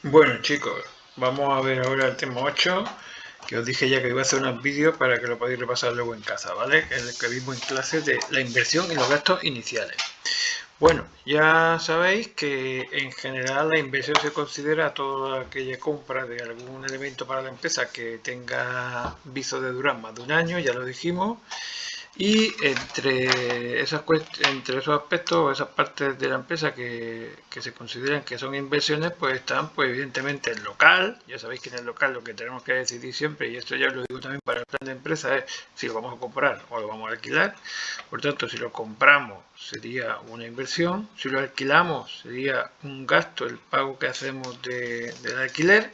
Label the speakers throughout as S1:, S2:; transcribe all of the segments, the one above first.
S1: Bueno chicos, vamos a ver ahora el tema 8, que os dije ya que iba a hacer unos vídeos para que lo podáis repasar luego en casa, ¿vale? El que vimos en clase de la inversión y los gastos iniciales. Bueno, ya sabéis que en general la inversión se considera toda aquella compra de algún elemento para la empresa que tenga viso de durar más de un año, ya lo dijimos, y entre esos aspectos o esas partes de la empresa que se consideran que son inversiones, pues están pues evidentemente el local. Ya sabéis que en el local lo que tenemos que decidir siempre, y esto ya lo digo también para el plan de empresa, es si lo vamos a comprar o lo vamos a alquilar. Por tanto, si lo compramos sería una inversión, si lo alquilamos sería un gasto, el pago que hacemos del alquiler.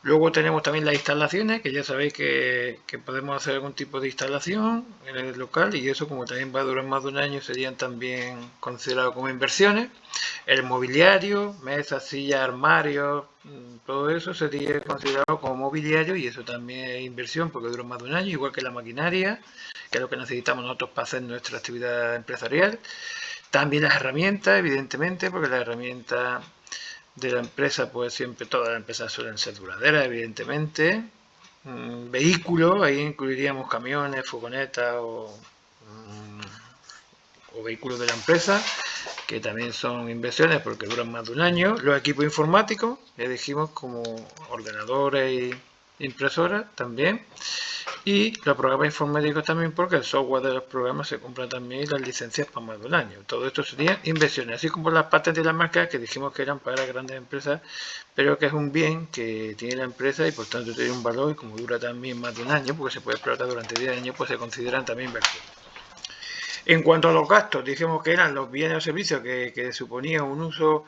S1: Luego tenemos también las instalaciones, que ya sabéis que podemos hacer algún tipo de instalación en el local, y eso, como también va a durar más de un año, serían también considerados como inversiones. El mobiliario, mesas, sillas, armarios, todo eso sería considerado como mobiliario, y eso también es inversión porque dura más de un año, igual que la maquinaria, que es lo que necesitamos nosotros para hacer nuestra actividad empresarial. También las herramientas, evidentemente, porque las herramientas de la empresa, pues siempre todas las empresas suelen ser duraderas, evidentemente. Vehículos, ahí incluiríamos camiones, furgonetas o vehículos de la empresa, que también son inversiones porque duran más de un año. Los equipos informáticos, ya dijimos, como ordenadores y impresoras también. Y los programas informáticos también, porque el software de los programas se compra también, y las licencias para más de un año. Todo esto serían inversiones, así como las patentes y las marcas, que dijimos que eran para grandes empresas, pero que es un bien que tiene la empresa y por tanto tiene un valor, y como dura también más de un año, porque se puede explotar durante 10 años, pues se consideran también inversiones. En cuanto a los gastos, dijimos que eran los bienes o servicios que suponían un uso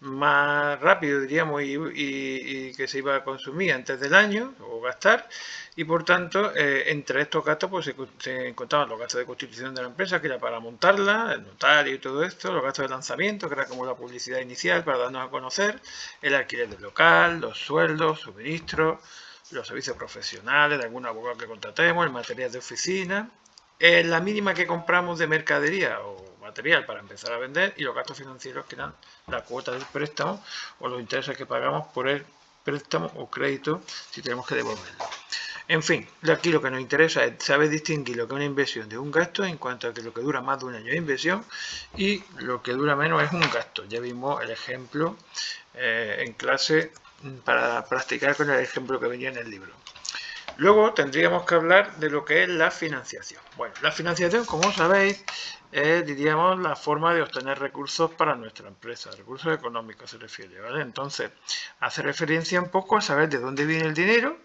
S1: más rápido, diríamos, y que se iba a consumir antes del año o gastar, y por tanto, entre estos gastos pues se encontraban los gastos de constitución de la empresa, que era para montarla, el notario y todo esto, los gastos de lanzamiento, que era como la publicidad inicial para darnos a conocer, el alquiler del local, los sueldos, suministros, los servicios profesionales de algún abogado que contratemos, el material de oficina, la mínima que compramos de mercadería o material para empezar a vender, y los gastos financieros, que eran la cuota del préstamo o los intereses que pagamos por el préstamo o crédito si tenemos que devolverlo. En fin, aquí lo que nos interesa es saber distinguir lo que es una inversión de un gasto, en cuanto a que lo que dura más de un año es inversión y lo que dura menos es un gasto. Ya vimos el ejemplo en clase para practicar con el ejemplo que venía en el libro. Luego tendríamos que hablar de lo que es la financiación. Bueno, la financiación, como sabéis, es, diríamos, la forma de obtener recursos para nuestra empresa, recursos económicos se refiere, ¿vale? Entonces, hace referencia un poco a saber de dónde viene el dinero,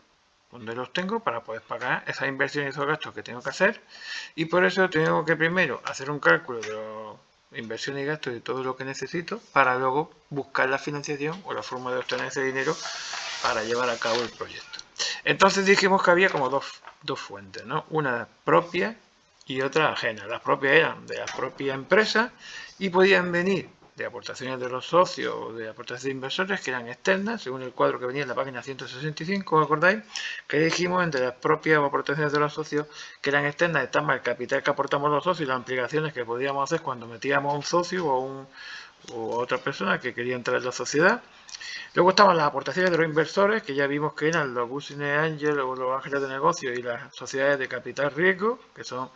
S1: dónde los tengo para poder pagar esas inversiones y esos gastos que tengo que hacer, y por eso tengo que primero hacer un cálculo de las inversiones y gastos de todo lo que necesito para luego buscar la financiación o la forma de obtener ese dinero para llevar a cabo el proyecto. Entonces dijimos que había como dos fuentes, ¿no? Una propia y otra ajena. Las propias eran de la propia empresa y podían venir de aportaciones de los socios o de aportaciones de inversores, que eran externas, según el cuadro que venía en la página 165, ¿os acordáis? Que dijimos entre las propias aportaciones de los socios, que eran externas, estaba el capital que aportamos los socios y las implicaciones que podíamos hacer cuando metíamos a un socio o a otra persona que quería entrar en la sociedad. Luego estaban las aportaciones de los inversores, que ya vimos que eran los Business Angels o los ángeles de negocio y las sociedades de capital riesgo, que son,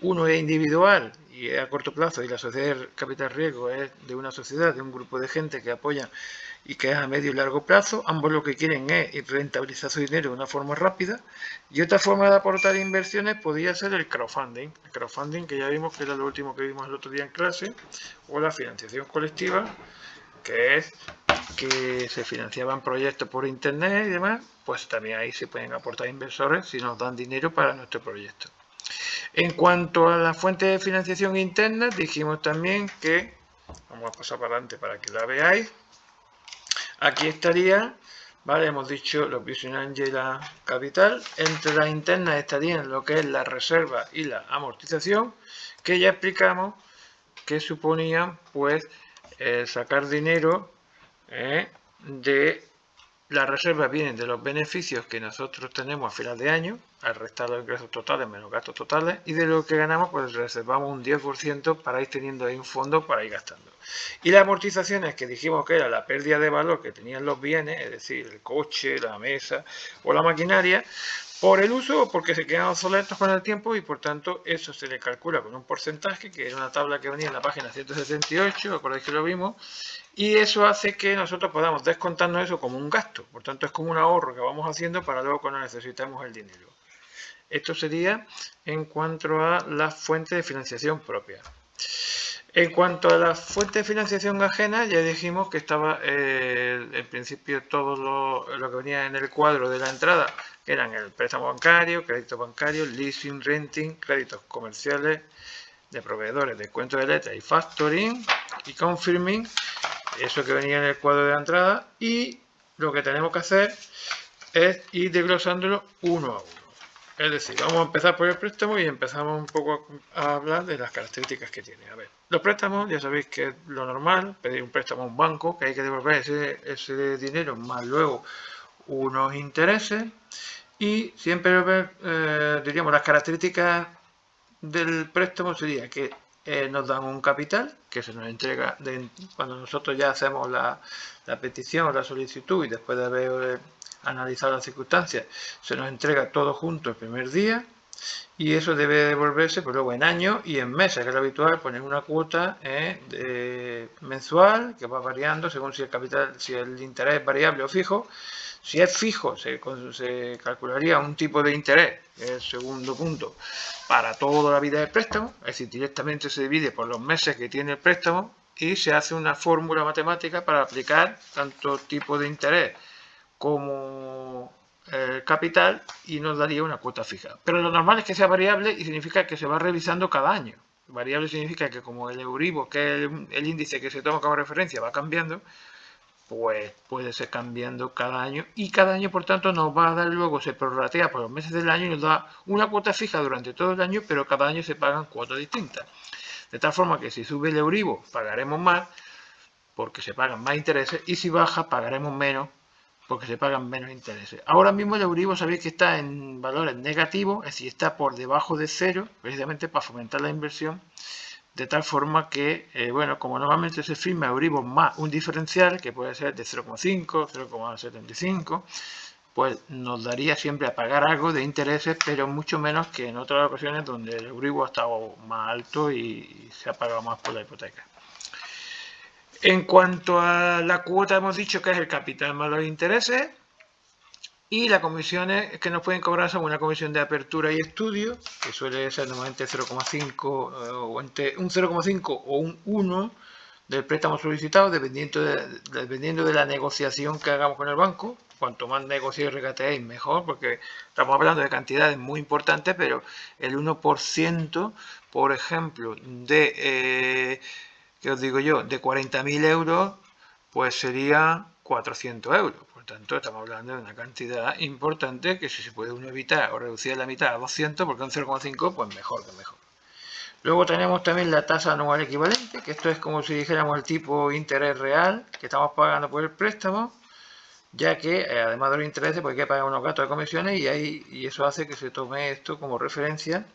S1: uno es individual y es a corto plazo, y la sociedad de capital riesgo es de una sociedad, de un grupo de gente que apoya y que es a medio y largo plazo. Ambos lo que quieren es rentabilizar su dinero de una forma rápida. Y otra forma de aportar inversiones podría ser el crowdfunding. El crowdfunding, que ya vimos que era lo último que vimos el otro día en clase, o la financiación colectiva, que es que se financiaban proyectos por internet y demás, pues también ahí se pueden aportar inversores si nos dan dinero para nuestro proyecto. En cuanto a la fuente de financiación interna, dijimos también que, vamos a pasar para adelante para que la veáis, aquí estaría, ¿vale? Hemos dicho los Business Angel Capital. Entre las internas estarían lo que es la reserva y la amortización, que ya explicamos que suponían pues sacar dinero de Las reservas vienen de los beneficios que nosotros tenemos a final de año, al restar los ingresos totales menos gastos totales, y de lo que ganamos pues reservamos un 10% para ir teniendo ahí un fondo para ir gastando. Y las amortizaciones, que dijimos que era la pérdida de valor que tenían los bienes, es decir, el coche, la mesa o la maquinaria, por el uso o porque se quedan obsoletos con el tiempo, y por tanto eso se le calcula con un porcentaje, que era una tabla que venía en la página 178, acordáis que lo vimos, y eso hace que nosotros podamos descontarnos eso como un gasto. Por tanto, es como un ahorro que vamos haciendo para luego cuando necesitemos el dinero. Esto sería en cuanto a la fuente de financiación propia. En cuanto a la fuente de financiación ajena, ya dijimos que estaba en principio todo lo que venía en el cuadro de la entrada, que eran el préstamo bancario, crédito bancario, leasing, renting, créditos comerciales de proveedores, descuento de letra y factoring y confirming, eso que venía en el cuadro de la entrada, y lo que tenemos que hacer es ir desglosándolo uno a uno. Es decir, vamos a empezar por el préstamo y empezamos un poco a hablar de las características que tiene. A ver, los préstamos, ya sabéis que es lo normal, pedir un préstamo a un banco, que hay que devolver ese dinero más luego unos intereses, y siempre diríamos las características del préstamo sería que nos dan un capital que se nos entrega cuando nosotros ya hacemos la petición o la solicitud, y después de haber analizado las circunstancias se nos entrega todo junto el primer día, y eso debe devolverse pues luego en años y en meses, que es lo habitual, poner una cuota mensual que va variando según si el capital, si el interés es variable o fijo. Si es fijo, se calcularía un tipo de interés, que es el segundo punto, para toda la vida del préstamo, es decir, directamente se divide por los meses que tiene el préstamo y se hace una fórmula matemática para aplicar tanto tipo de interés como el capital, y nos daría una cuota fija. Pero lo normal es que sea variable, y significa que se va revisando cada año. Variable significa que como el Euribor, que es el índice que se toma como referencia, va cambiando, pues puede ser cambiando cada año, y cada año por tanto nos va a dar, luego se prorratea por los meses del año y nos da una cuota fija durante todo el año, pero cada año se pagan cuotas distintas. De tal forma que si sube el Euribor pagaremos más porque se pagan más intereses, y si baja pagaremos menos porque se pagan menos intereses. Ahora mismo el Euribor sabéis que está en valores negativos, es decir, está por debajo de cero, precisamente para fomentar la inversión, de tal forma que, bueno, como normalmente se firma Euribor más un diferencial, que puede ser de 0,5, 0,75, pues nos daría siempre a pagar algo de intereses, pero mucho menos que en otras ocasiones donde el Euribor ha estado más alto y se ha pagado más por la hipoteca. En cuanto a la cuota, hemos dicho que es el capital más los intereses, y las comisiones que nos pueden cobrar son una comisión de apertura y estudio, que suele ser normalmente 0,5 o entre un 0,5 o un 1 del préstamo solicitado, dependiendo de la negociación que hagamos con el banco. Cuanto más negociéis y regateéis, mejor, porque estamos hablando de cantidades muy importantes, pero el 1%, por ejemplo, ¿qué os digo yo?, de 40.000 euros, pues sería 400 euros. Por tanto, estamos hablando de una cantidad importante que si se puede uno evitar o reducir a la mitad a 200, porque un 0,5, pues mejor que mejor. Luego tenemos también la tasa anual equivalente, que esto es como si dijéramos el tipo de interés real que estamos pagando por el préstamo, ya que además de los intereses pues hay que pagar unos gastos de comisiones, y eso hace que se tome esto como referencia,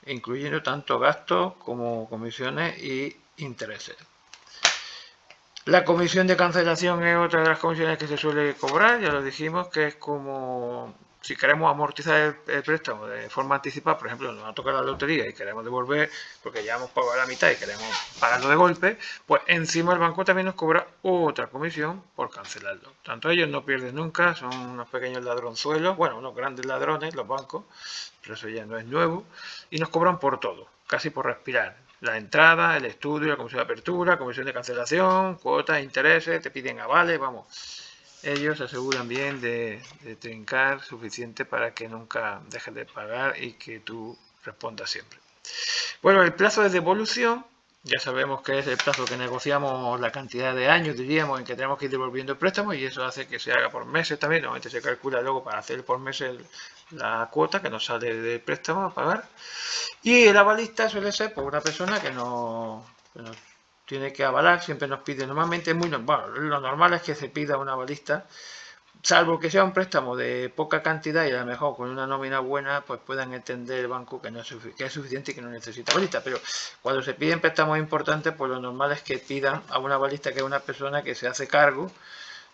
S1: incluyendo tanto gastos como comisiones y intereses. La comisión de cancelación es otra de las comisiones que se suele cobrar, ya lo dijimos, que es como si queremos amortizar el préstamo de forma anticipada. Por ejemplo, nos va a tocar la lotería y queremos devolver porque ya hemos pagado la mitad y queremos pagarlo de golpe, pues encima el banco también nos cobra otra comisión por cancelarlo. Tanto ellos no pierden nunca, son unos pequeños ladronzuelos, bueno, unos grandes ladrones los bancos, pero eso ya no es nuevo, y nos cobran por todo, casi por respirar. La entrada, el estudio, la comisión de apertura, comisión de cancelación, cuotas, intereses, te piden avales, vamos. Ellos se aseguran bien de trincar suficiente para que nunca dejes de pagar y que tú respondas siempre. Bueno, el plazo de devolución, ya sabemos que es el plazo que negociamos, la cantidad de años, diríamos, en que tenemos que ir devolviendo el préstamo, y eso hace que se haga por meses también. Normalmente se calcula luego para hacer por meses la cuota que nos sale del préstamo a pagar. Y el avalista suele ser pues una persona que nos tiene que avalar, siempre nos pide, normalmente es muy normal, lo normal es que se pida un avalista salvo que sea un préstamo de poca cantidad y a lo mejor con una nómina buena, pues puedan entender el banco que, no es, que es suficiente y que no necesita balista. Pero cuando se piden préstamos importantes, pues lo normal es que pidan a una balista, que es una persona que se hace cargo,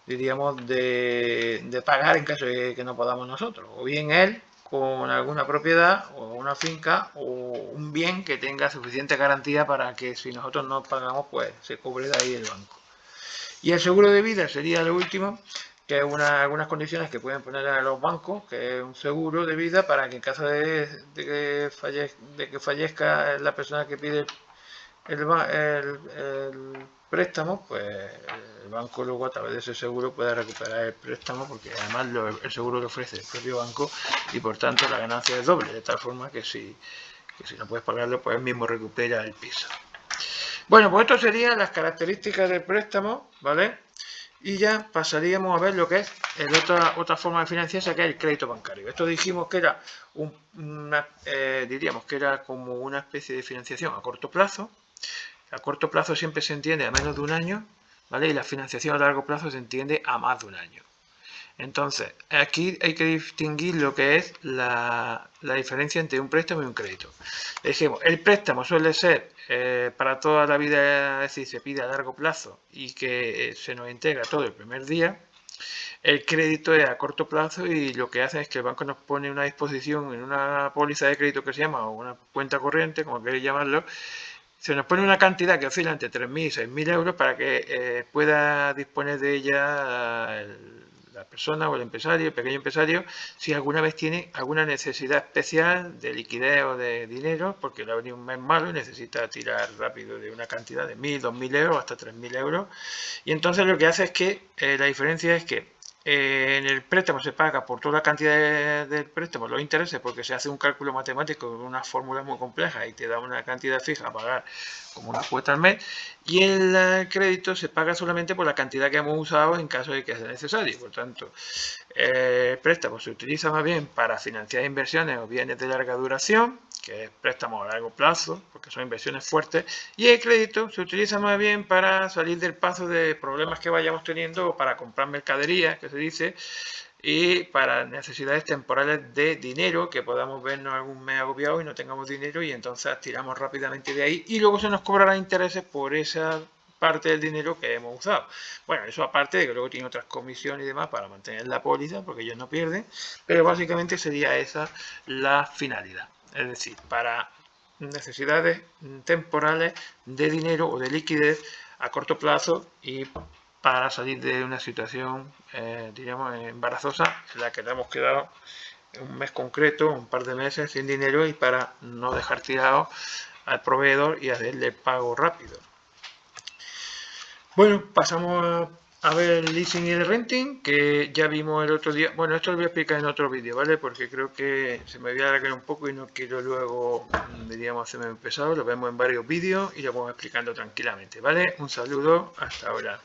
S1: diríamos, de pagar en caso de que no podamos nosotros. O bien él con alguna propiedad o una finca o un bien que tenga suficiente garantía para que si nosotros no pagamos, pues se cubre de ahí el banco. Y el seguro de vida sería lo último, que es algunas condiciones que pueden poner a los bancos, que es un seguro de vida para que en caso de que fallezca la persona que pide el préstamo, pues el banco luego a través de ese seguro puede recuperar el préstamo, porque además el seguro lo ofrece el propio banco y por tanto la ganancia es doble, de tal forma que si no puedes pagarlo, pues él mismo recupera el piso. Bueno, pues esto serían las características del préstamo, ¿vale? Y ya pasaríamos a ver lo que es otra forma de financiarse, que es el crédito bancario. Esto dijimos que era diríamos que era como una especie de financiación a corto plazo. A corto plazo siempre se entiende a menos de un año, ¿vale? Y la financiación a largo plazo se entiende a más de un año. Entonces, aquí hay que distinguir lo que es la diferencia entre un préstamo y un crédito. Dijimos, el préstamo suele ser para toda la vida, es decir, se pide a largo plazo y que se nos integra todo el primer día. El crédito es a corto plazo y lo que hace es que el banco nos pone una disposición en una póliza de crédito que se llama, o una cuenta corriente, como queréis llamarlo. Se nos pone una cantidad que oscila entre 3.000 y 6.000 euros para que pueda disponer de ella la persona o el empresario, el pequeño empresario, si alguna vez tiene alguna necesidad especial de liquidez o de dinero, porque le ha venido un mes malo y necesita tirar rápido de una cantidad de 1.000, 2.000 euros hasta 3.000 euros. Y entonces lo que hace es que la diferencia es que en el préstamo se paga por toda la cantidad del préstamo los intereses, porque se hace un cálculo matemático con una fórmula muy compleja y te da una cantidad fija a pagar como una cuota al mes, y el crédito se paga solamente por la cantidad que hemos usado en caso de que sea necesario. Por tanto, el préstamo se utiliza más bien para financiar inversiones o bienes de larga duración, que es préstamo a largo plazo, porque son inversiones fuertes, y el crédito se utiliza más bien para salir del paso de problemas que vayamos teniendo o para comprar mercaderías, que se dice, y para necesidades temporales de dinero, que podamos vernos algún mes agobiados y no tengamos dinero y entonces tiramos rápidamente de ahí y luego se nos cobrarán intereses por esa parte del dinero que hemos usado. Bueno, eso aparte de que luego tiene otras comisiones y demás para mantener la póliza, porque ellos no pierden, pero básicamente sería esa la finalidad. Es decir, para necesidades temporales de dinero o de liquidez a corto plazo y para salir de una situación, digamos, embarazosa en la que le hemos quedado un mes concreto, un par de meses sin dinero y para no dejar tirado al proveedor y hacerle pago rápido. Bueno, pasamos a ver el leasing y el renting, que ya vimos el otro día. Bueno, esto lo voy a explicar en otro vídeo, ¿vale? Porque creo que se me voy a alargar un poco y no quiero luego, diríamos, hacerme pesado. Lo vemos en varios vídeos y lo vamos explicando tranquilamente, ¿vale? Un saludo, hasta ahora.